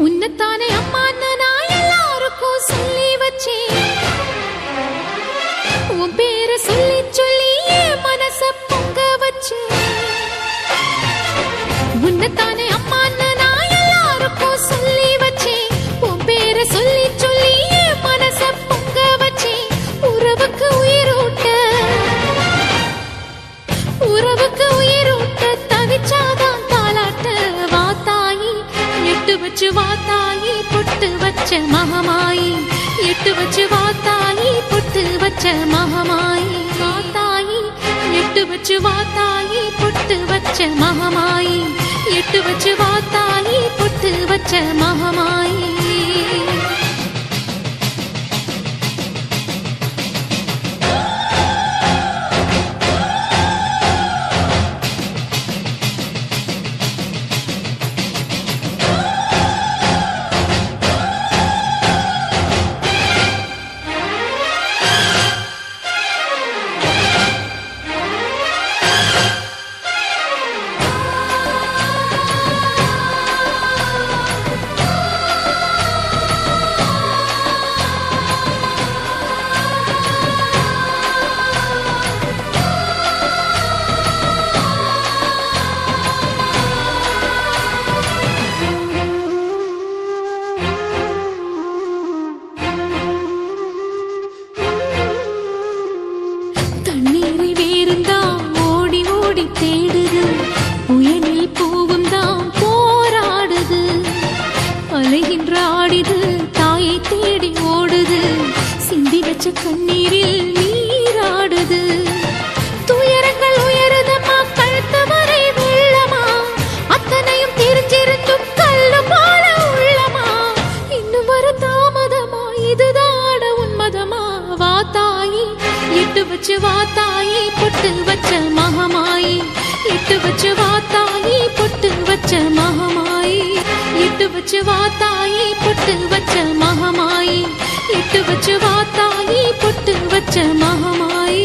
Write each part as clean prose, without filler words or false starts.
உன்னத்தானே அம்மான்னு நான் எல்லாருக்கும் சொல்லி வச்சேன். உன் பேரை சொல்லி சொல்லி என் மனச பொங்க வச்சேன். உன்னத்தானே அம்மான்னு நான் எல்லாருக்கும் சொல்லி வச்சேன். உன் பேரை சொல்லி சொல்லி என் மனச பொங்க வச்சேன். உறவுக்கு உயிரூட்ட தவிச்சாதான் தாலாட்ட வாத்தாயி எட்டு வச்சு வாத்தாயி பொட்டு வச்ச மகமாயி எட்டு வச்சு வாத்தாயி பொட்டு வச்ச மகமாயி வாத்தாயி எட்டு வச்சு வாத்தாயி பொட்டு வச்ச மகமாயி எட்டு வச்சு வாத்தாயி பொட்டு வச்ச மகமாயி. கண்ணீரில் நீராடுது துயரங்கள் உயருதமா கழுத்து வரை வெள்ளமா அத்தனையும் தெரிஞ்சிருந்தும் கல்லு போல உள்ளமா இன்னும் வர தாமதமா இதுதான உன்மதமா வாத்தாயி எட்டு வச்சு வாத்தாயி பொட்டு வச்ச மகமாயி எட்டு வச்சு வாத்தாயி பொட்டு வச்ச மகமாயி எட்டு வச்சு வாத்தாயி பொட்டு வச்ச மகமாயி எட்டு வச்சு வாத்தாயி பொட்டு வச்ச மகமாயி.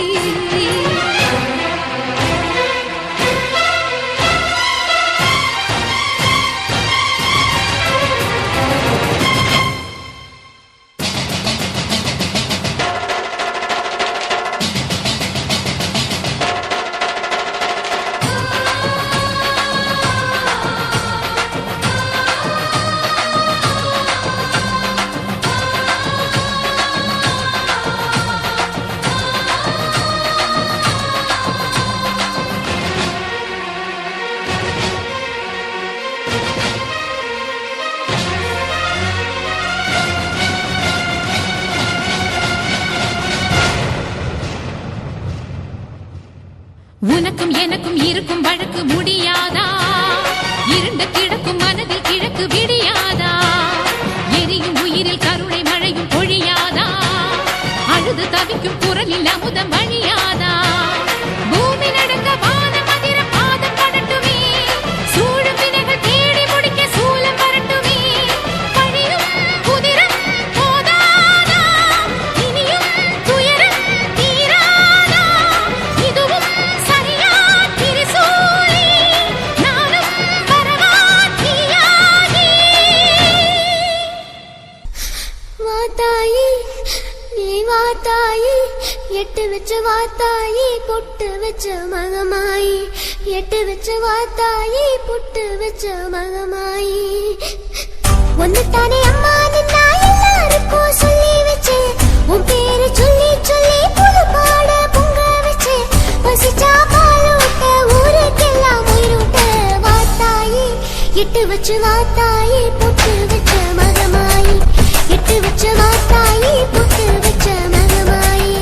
உனக்கும் எனக்கும் இருக்கும் வழக்கு முடியாதா இருண்ட கிடக்கும் மனதில் கிழக்கு விடியாதா எரியும் உயிரில் கருணை மழையும் பொழியாதா அழுது தவிக்கும் குரலில் அமுதம் வழியாதா பூமி நடக்க வானம் அதிர பாதம் படட்டுமே சூழும் வினைகள் தேடி முடிக்க சூலம் வரட்டுமே பழியும் குதிரம் போதாதா இனியும் துயரம் தீராதா இதுவும் சரியா திரிசூலி நானும் எட்டு வச்ச வாத்தாயி பொட்டு வச்ச மகமாயி எட்டு வச்ச வாத்தாயி பொட்டு வச்ச மகமாயி ஒன்னுத்தானே அம்மா நின்னா எல்லாருக்கும் சொல்லி வச்சேன் உன் பேரு சொல்லி சொல்லி புது பாட பொங்க வச்சேன் பசிச்சா பாலூட்ட ஊருக்கெல்லாம் உயிரூட்ட வாத்தாயி எட்டு வச்சு வாத்தாயி பொட்டு வச்ச மகமாயி எட்டு வச்ச வாத்தாயி பொட்டு வச்ச மகமாயி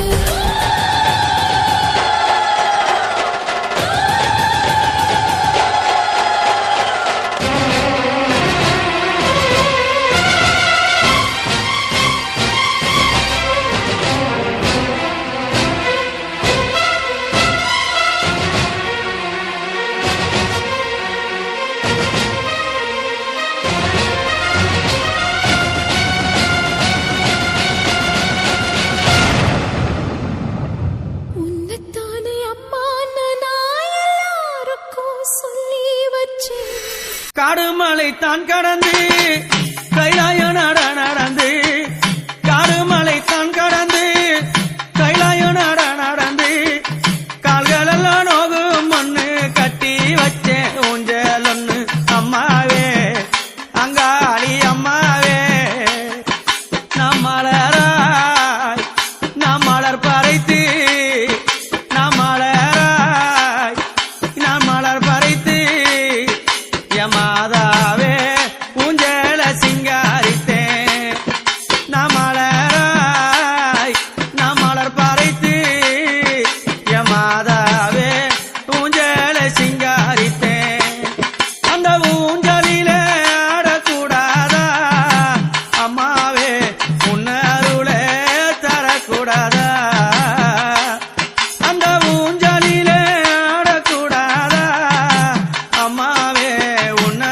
காடுமலை தான் கடந்து கைலாய நட நடந்து காடுமலை தான் கடந்து கைலாய நட நடந்து கால்களெல்லாம் நோகும் மண்ணு கட்டி வச்சேன் ஊஞ்சல் ஒண்ணு அம்மாவே அங்காளி அம்மாவே நாம் மலராய் நாம் மலர் பறைத்து நாம் மலராய் நாம் மலர் பறைத்து மாதாவே ஊஞ்சல சிங்காரித்தேன் நாம் மலராய் நாம் மலர் பறைத்து மாதாவே ஊஞ்சல சிங்காரித்தேன் அந்த ஊஞ்சலில ஆடக்கூடாதா அம்மாவே உன்னருளே தரக்கூடாதா அந்த ஊஞ்சலில ஆடக்கூடாதா அம்மாவே உன்ன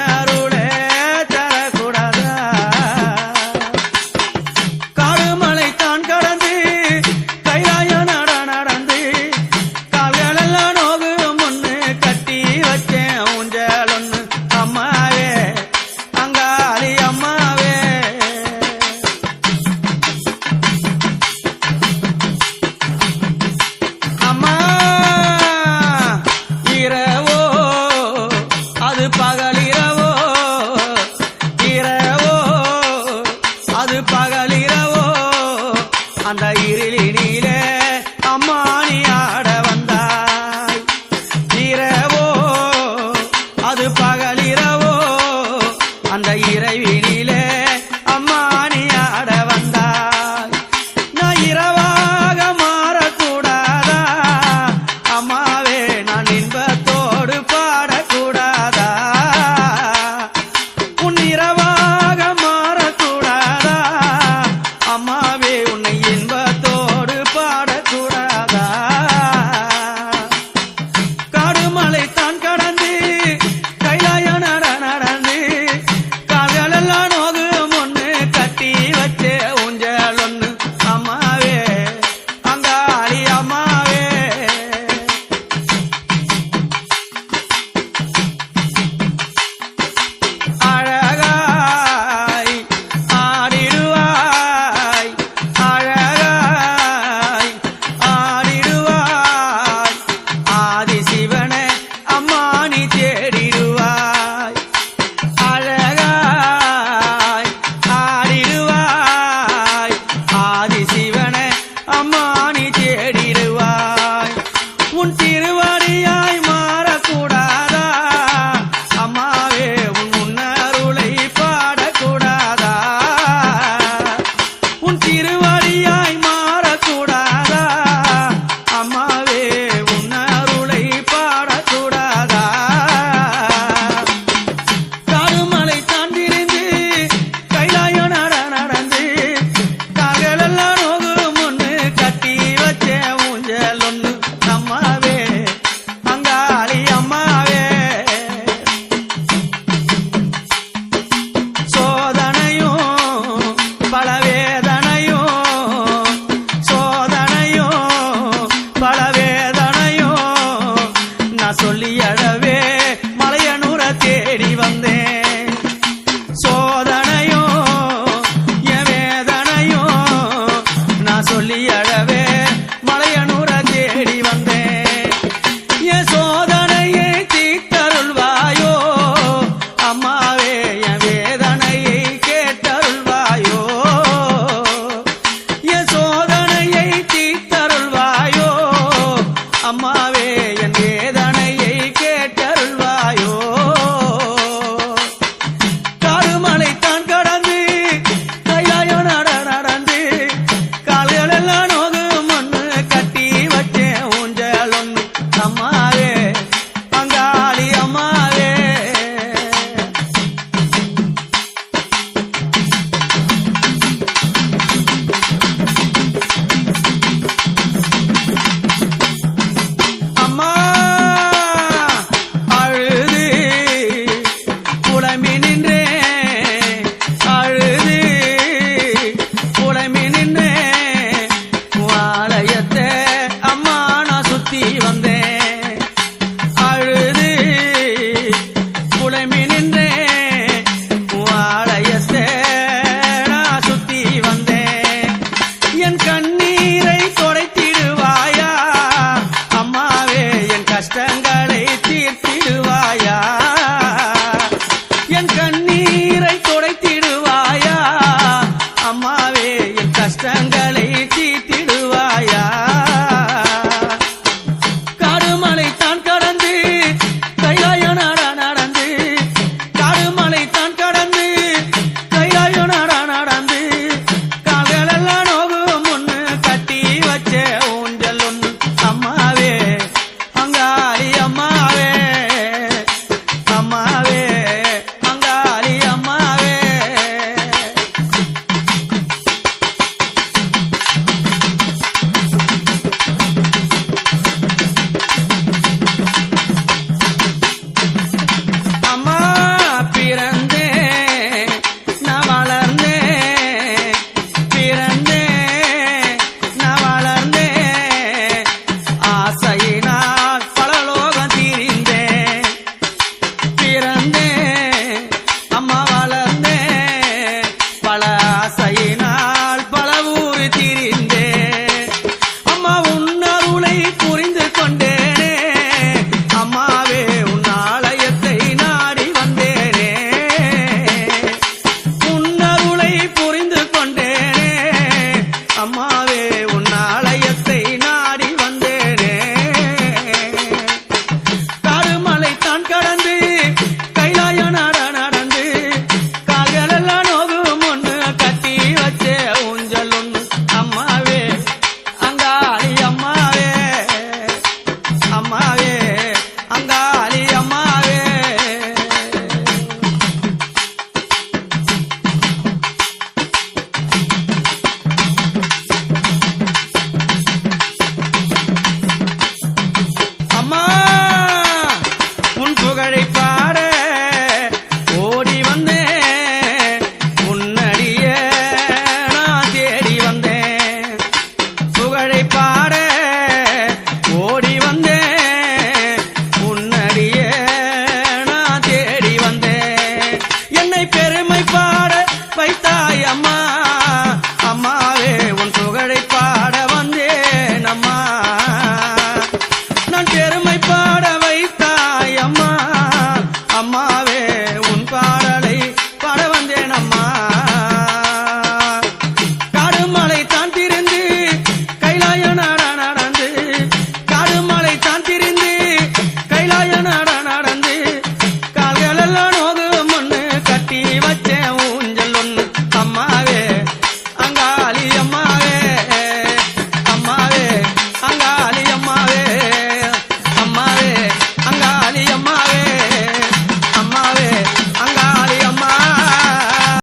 புலம்பி நின்று